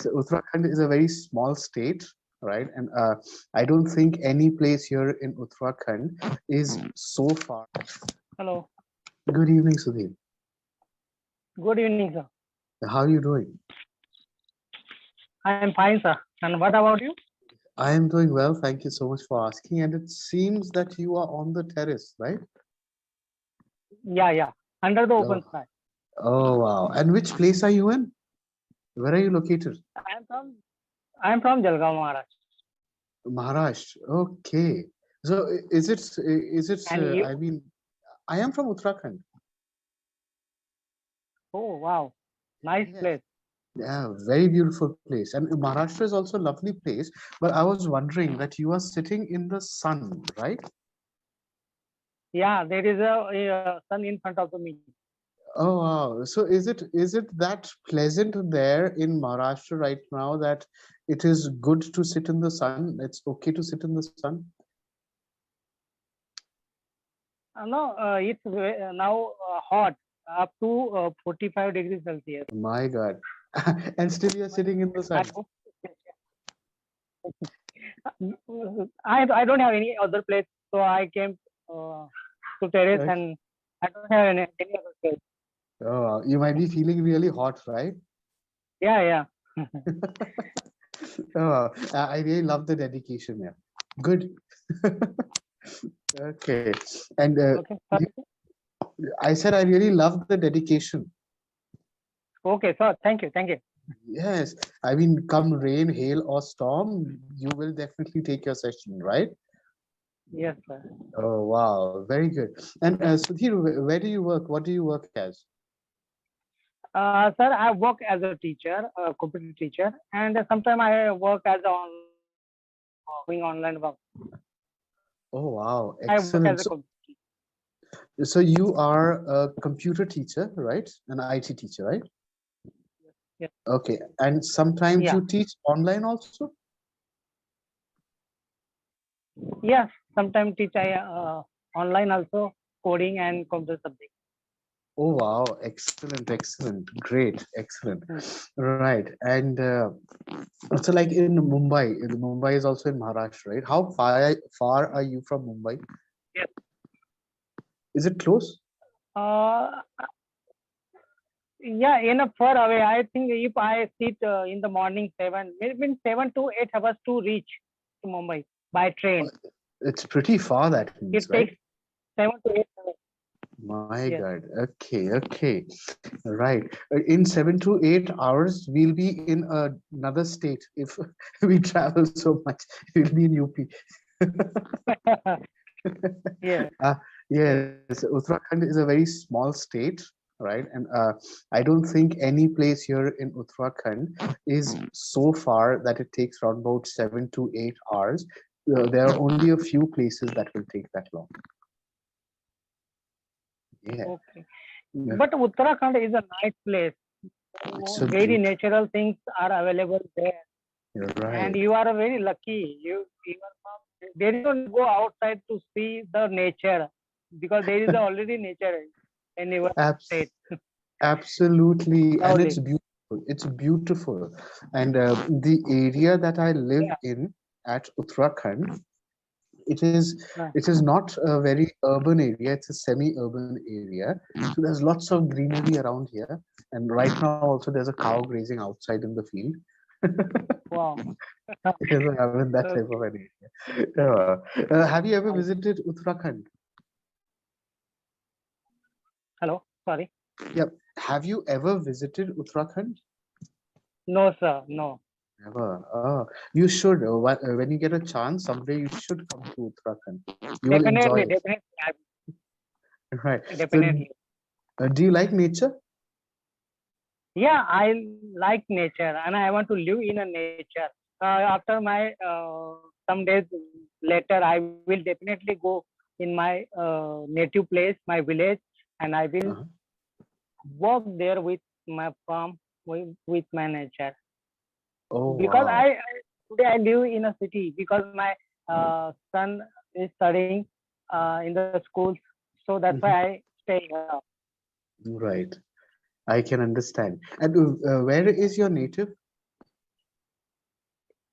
So Uttarakhand is a very small state, right? And I don't think any place here in Uttarakhand is so far. Hello. Good evening, Sudhir. Good evening, sir. How are you doing? I am fine, sir. And what about you? I am doing well. Thank you so much for asking. And it seems that you are on the terrace, right? Yeah, yeah. Under the Oh, open sky. oh wow. And which place are you in? Where are you located? I am from Jalgaon, Maharashtra. Maharashtra. Okay. So And you? I mean, I am from Uttarakhand. Oh, wow. Nice Yes. place. Yeah, very beautiful place. And Maharashtra is also a lovely place. But I was wondering that you are sitting in the sun, right? Yeah, there is a sun in front of me. Oh wow. So is it that pleasant there in Maharashtra right now that it is good to sit in the sun? It's okay to sit in the sun? No, it's now hot up to 45 degrees Celsius. My God. And still you're sitting in the I sun. hope I don't have any other place, so I came to terrace Okay. and I don't have any other place. Oh, wow. You might be feeling really hot, right? Yeah, yeah. Oh, wow. I really love the dedication. Yeah. Good. Okay. And Okay, sir. I said I really love the dedication. Okay, sir. Thank you. Thank you. Yes. I mean, come rain, hail, or storm, you will definitely take your session, right? Yes, sir. Oh, wow. Very good. And Sudhir, where do you work? What do you work as? Sir, I work as a teacher, a computer teacher, and sometimes I work as doing online work. Oh, wow. I work Excellent. as a computer. So you are a computer teacher, right? An IT teacher, right? Yes. Okay. And sometimes Yeah. you teach online also? Yes. Sometimes teach I online also coding and computer subject. Oh, wow. Excellent. Excellent. Great. Excellent. Hmm. Right. And so like in Mumbai, Mumbai is also in Maharashtra, right? How far are you from Mumbai? Yes. Is it close? Uh, yeah, enough far away. I think if I sit in the morning 7 to 8 hours to reach to Mumbai by train. It's pretty far, that means, It right? takes 7 to 8 hours. My Yes. God. Okay, okay. Right. In 7 to 8 hours, we'll be in another state if we travel so much. We'll be in UP. Yeah. uh, yes, Uttarakhand is a very small state, right? And I don't think any place here in Uttarakhand is so far that it takes around about 7 to 8 hours. There are only a few places that will take that long. Yeah, Okay. yeah. But Uttarakhand is a nice place. It's so Very beautiful. natural things are available there, You're and right. you are very lucky. You are from there. You don't go outside to see the nature because there is already nature in your state. Abs Absolutely, and it's Lovely. beautiful. It's beautiful, and the area that I live Yeah. in at Uttarakhand, it is Uh, it is not a very urban area. It's a semi-urban area. So there's lots of greenery around here, and right now also there's a cow grazing outside in the field. wow. Because I'm in that type of Okay. an area. Have you ever Nice. visited Uttarakhand? Hello. Sorry. Yep. Have you ever visited Uttarakhand? No, sir. No. Never. Oh, you should. When you get a chance, someday you should come to Uttarakhand. You will enjoy Definitely. it. Definitely. Right. So, Definitely. do you like nature? Yeah, I like nature and I want to live in a nature. After my some days later, I will definitely go in my native place, my village, and I will Uh-huh. work there with my farm, with my nature. Oh, Because wow. today I live in a city because my son is studying in the schools, so that's why Mhm. I stay here. Right. I can understand. And where is your native?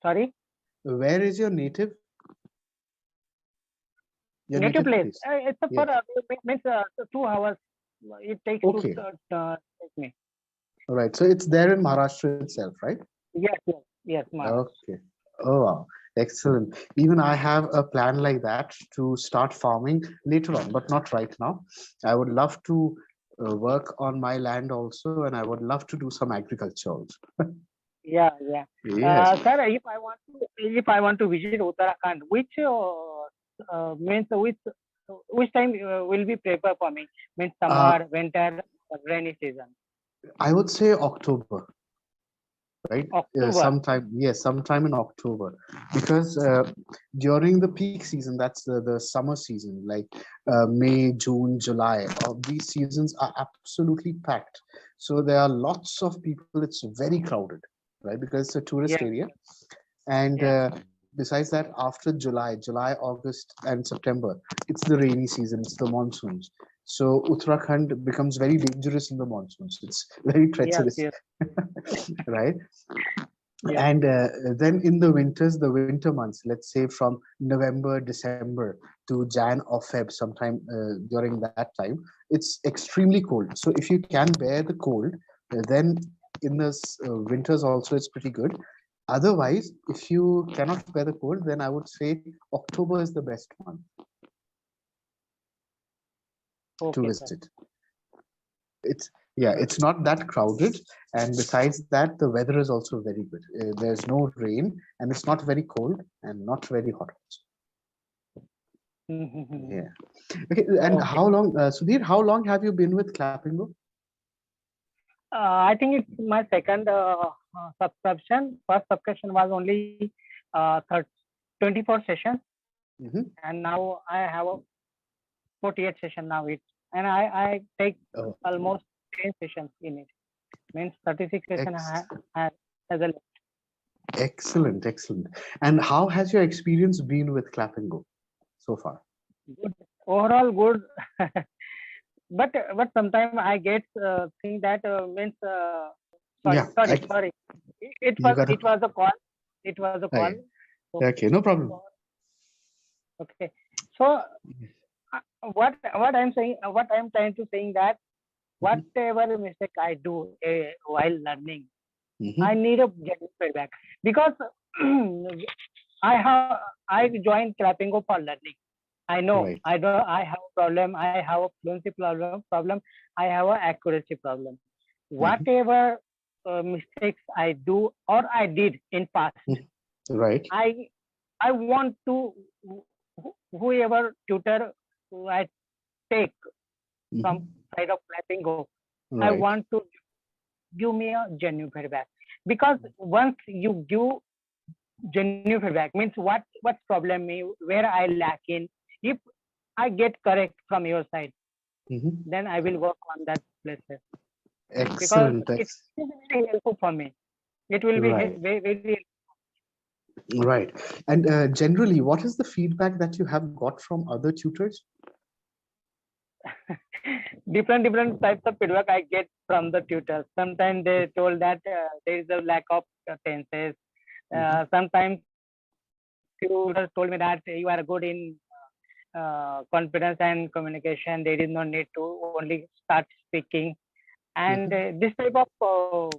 Sorry, Where is your native native place. place? It's a for Yes. means 2 hours. It takes to Okay. take me. All right. So it's there in Maharashtra itself, right? Yes, yes, yes, Maharashtra. Okay. Oh, wow. Excellent. Even I have a plan like that to start farming later on, but not right now. I would love to work on my land also, and I would love to do some agriculture also. Yeah, yeah. Yes. Sir, if I want to visit Uttarakhand, which means which time will be prepared for me? Means Uh, summer, winter, rainy season. I would say October, right? October. Sometime, yes, sometime in October, because during the peak season, that's the summer season, like May, June, July. All these seasons are absolutely packed. So there are lots of people. It's very crowded, right? Because it's a tourist Yes, area. And yeah. besides that, after July, August, and September, it's the rainy season, it's the monsoons. So Uttarakhand becomes very dangerous in the monsoons. It's very Yes, treacherous, yes, right? yes. And then in the winters, the winter months, let's say from November, December to Jan or Feb, sometime during that time, it's extremely cold. So if you can bear the cold, then in the winters also it's pretty good. Otherwise, if you cannot bear the cold, then I would say October is the best month to Okay, sir. visit. It's Yeah, it's not that crowded, and besides that, the weather is also very good. There's no rain, and it's not very cold and not very hot also. Yeah. Okay. And Okay. how long, Sudhir? How long have you been with Clapingo? I think it's my second subscription. First subscription was only 24 sessions, Hmm. and now I have a 48 session now. And I take Oh, almost 10 sessions in it. Means 36 session ex as a excellent, excellent. And how has your experience been with Clapingo so far? good, overall good. But sometimes I get think that means sorry, Yeah, sorry, sorry. you got It to. was a call. It was a call. Okay, So, okay, no problem. so okay. So what I'm saying, what I'm trying to saying that Hmm. whatever mistake I do while learning, I Hmm. need a genuine feedback because I have I joined Clapingo for learning. I know Right. I have a problem. I have a fluency problem. I have a accuracy problem. Hmm. Whatever mistakes I do or I did in past, Right. I I want to whoever tutor who I take from Hmm. side of Clapingo, I Right. want to give me a genuine feedback because once you give genuine feedback means what problem me where I lack in. If I get correct from your side, Hmm. then I will work on that places because Excellent. it is very helpful for me. It will be Right. very, very Right. And generally, what is the feedback that you have got from other tutors? different types of feedback I get from the tutors. Sometimes they told that there is a lack of tenses. Hmm. Sometimes tutors told me that you are good in confidence and communication. There is no need to only start speaking. And Hmm. this type of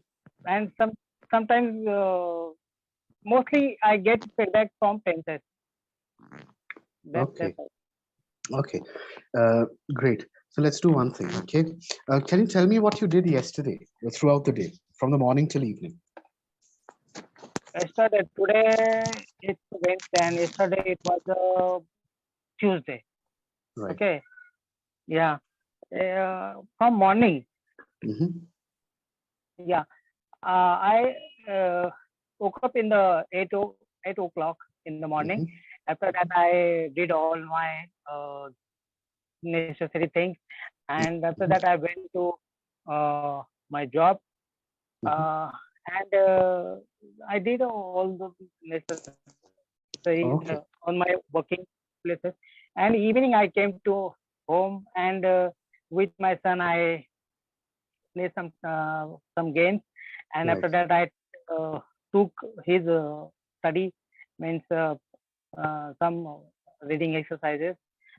and sometimes mostly I get feedback from tenses. That's Okay. all. Okay. Uh, Great. So let's do one thing. Okay. Can you tell me what you did yesterday, throughout the day, from the morning till evening? Yesterday, today it's Wednesday, and yesterday it was Tuesday. Right. Okay, yeah. From morning, Hmm. yeah. I woke up in the 8 o'clock in the morning. Hmm. After that, I did all my necessary things, and after that, I went to my job, Hmm. uh, and I did all the necessary on my Okay. working places. And evening, I came to home, and with my son, I play some games, and after Right. that, I took his study means some reading exercises,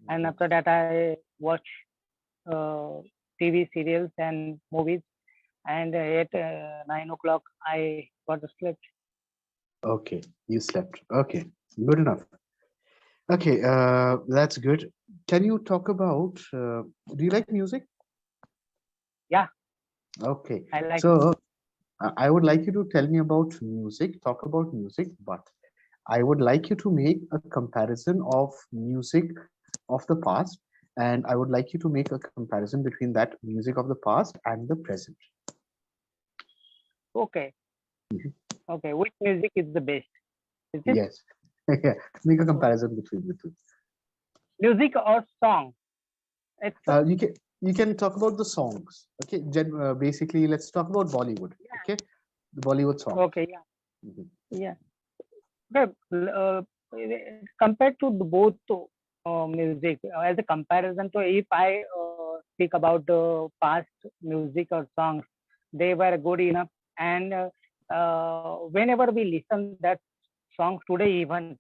and after that I watch uh, TV serials and movies, and at 9 o'clock I got to sleep. Okay, you slept. Okay, good enough. Okay, that's good. Can you talk about, do you like music? Yeah, Okay, I like. so I would like you to tell me about music, talk about music, but I would like you to make a comparison of music of the past, and I would like you to make a comparison between that music of the past and the present. Okay, Mhm. okay. Which music is the best? Is it Yes, yeah, make a comparison between the two. music or song? It's You can talk about the songs. Okay, basically, let's talk about Bollywood. Okay, the Bollywood songs. okay. Yeah, Mhm. yeah. Okay. Compared to the both music, as a comparison, so if I speak about the past music or songs, they were good enough. And whenever we listen that songs today, even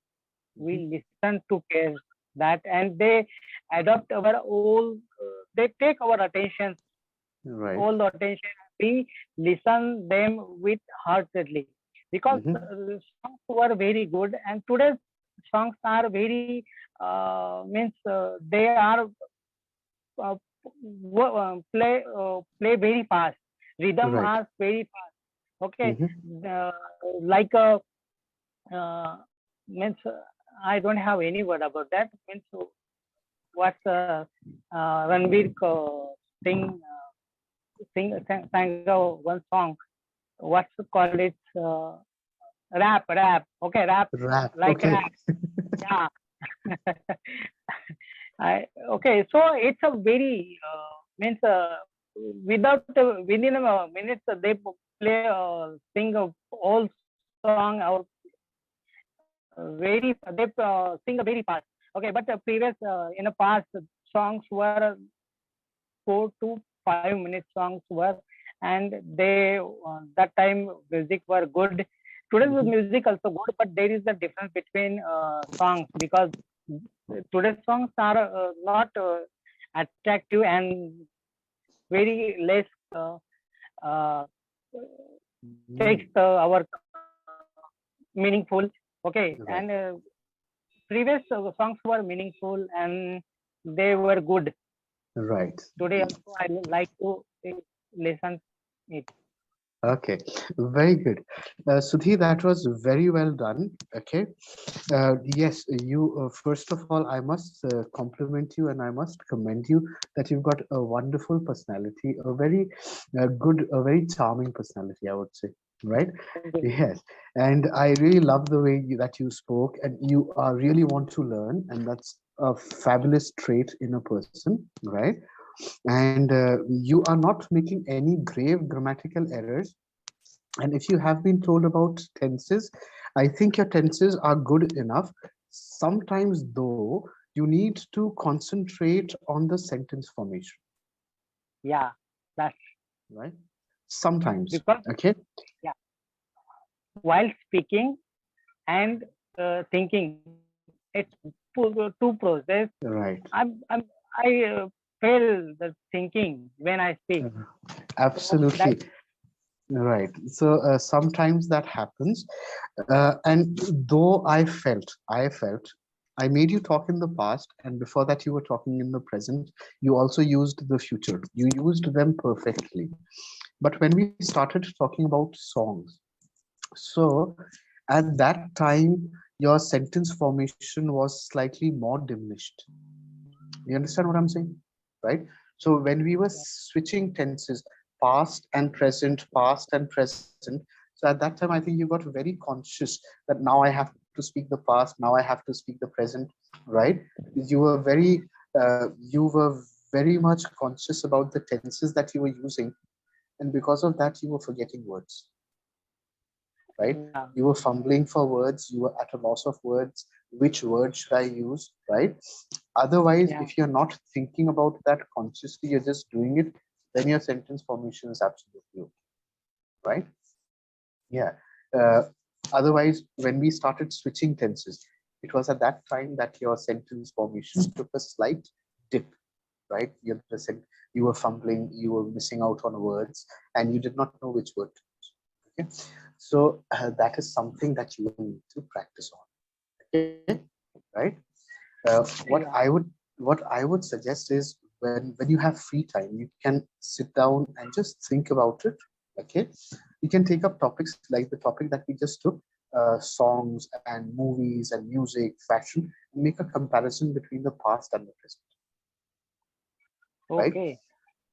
we Mhm. listen to care that, and they adopt our all. They take our attention, Right. all the attention. We listen them with heartedly because Hmm. songs were very good, and today's songs are very means they are uh, play very fast. Rhythm Right. are very fast. Okay, Hmm. uh, like uh, means I don't have any word about that. Means what's Ranveer sing sang one song. What's called it? Rap. Okay, rap Rap. like Okay. rap. Yeah. Okay, so it's a very means without within a minute they play sing a all song or very they sing a very fast. Okay, but previous in the past songs were 4 to 5 minute songs were, and they that time music were good. Today's Hmm. music also good, but there is a difference between songs because today's songs are not attractive and very less uh, takes Mm. our meaningful. Okay, and Right. previous songs were meaningful and they were good. Right. Today also I like to listen it. Okay. Very good. Sudhi, that was very well done. Okay. Yes, you, first of all, I must compliment you and I must commend you that you've got a wonderful personality, a very good, a very charming personality, I would say. Right? Thank you. Yes. And I really love the way that you spoke, and you really want to learn, and that's a fabulous trait in a person, right? And you are not making any grave grammatical errors. And if you have been told about tenses, I think your tenses are good enough. Sometimes, though, you need to concentrate on the sentence formation, Yeah, that's right? Sometimes, because okay? yeah, while speaking and thinking, it's two process. Right. I fail the thinking when I speak. Uh, So that Absolutely. Right. So sometimes that happens. And though I felt, I made you talk in the past, and before that, you were talking in the present. You also used the future. You used them perfectly. But when we started talking about songs, so at that time, your sentence formation was slightly more diminished. You understand what I'm saying? Right? So when we were switching tenses, past and present, so at that time, I think you got very conscious that now I have to speak the past, now I have to speak the present, right? You were very much conscious about the tenses that you were using, and because of that, you were forgetting words, right? yeah, You were fumbling for words, you were at a loss of words. Which word should I use, right? Otherwise, yeah, if you're not thinking about that consciously, you're just doing it, then your sentence formation is absolutely okay, right? Yeah. Uh, Otherwise, when we started switching tenses, it was at that time that your sentence formation took a slight dip, right? You were fumbling, you were missing out on words, and you did not know which word to use. Okay, so that is something that you will need to practice on. Okay, right? Yeah. What I would suggest is when you have free time, you can sit down and just think about it. Okay, you can take up topics like the topic that we just took, songs and movies and music, fashion, and make a comparison between the past and the present, right? Okay.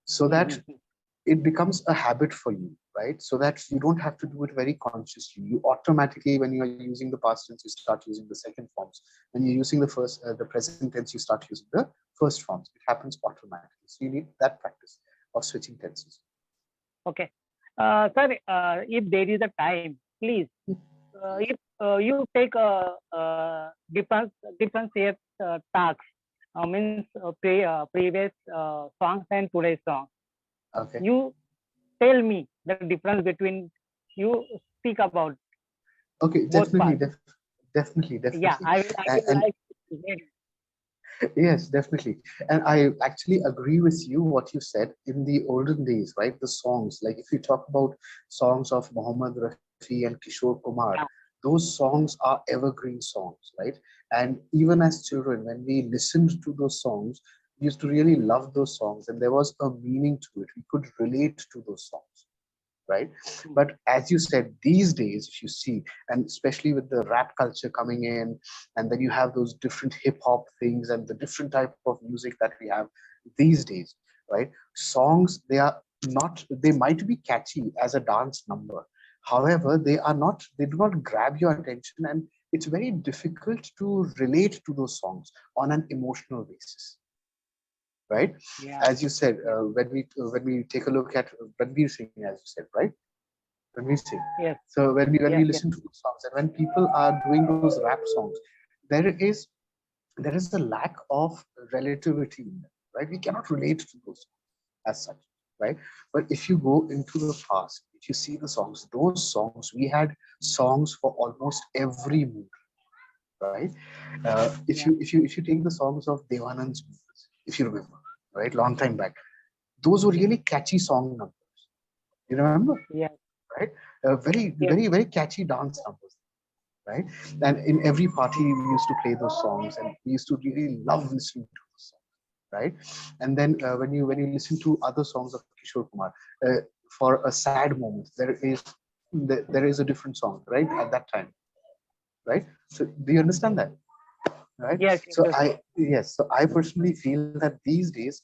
So that Mhm. it becomes a habit for you, right? So that you don't have to do it very consciously. You automatically, when you are using the past tense, you start using the second forms. When you're using the present tense, you start using the first forms. It happens automatically. So you need that practice of switching tenses. Okay. Sir, if there is a time, please, if you take a, differentiate tasks, means previous songs and today's song. Okay. You tell me the difference between you speak about Okay. both Definitely. parts. Definitely. Yeah, Definitely. I will And like to hear it. yes, definitely. And I actually agree with you what you said in the olden days, right? The songs, like if you talk about songs of Muhammad Rafi and Kishore Kumar, Yeah, those songs are evergreen songs, right? And even as children, when we listened to those songs, we used to really love those songs, and there was a meaning to it. We could relate to those songs, right? But as you said, these days, if you see, and especially with the rap culture coming in, and then you have those different hip hop things and the different type of music that we have these days, right? Songs, they might be catchy as a dance number. However, they do not grab your attention, and it's very difficult to relate to those songs on an emotional basis, right? yeah, As you said, yeah, when we take a look at Ranveer Singh, as you said, right? When we sing. yes, So when we yes, yes, listen to those songs and when people are doing those rap songs, there is there is a lack of relativity in them, right? We cannot relate to those as such, right? But if you go into the past, if you see the songs, those songs, we had songs for almost every mood, right? yeah, If you take the songs of Devanand's movies, if you remember, right, long time back, those were really catchy song numbers. You remember, yes, right? yes, Very catchy dance numbers, right? And in every party, we used to play those songs, and we used to really love listening to those songs, right? And then when you listen to other songs of Kishore Kumar, uh, for a sad moment, there is a different song, right, at that time, right? So do you understand that, right? yes, So yes, I yes, so I personally feel that these days,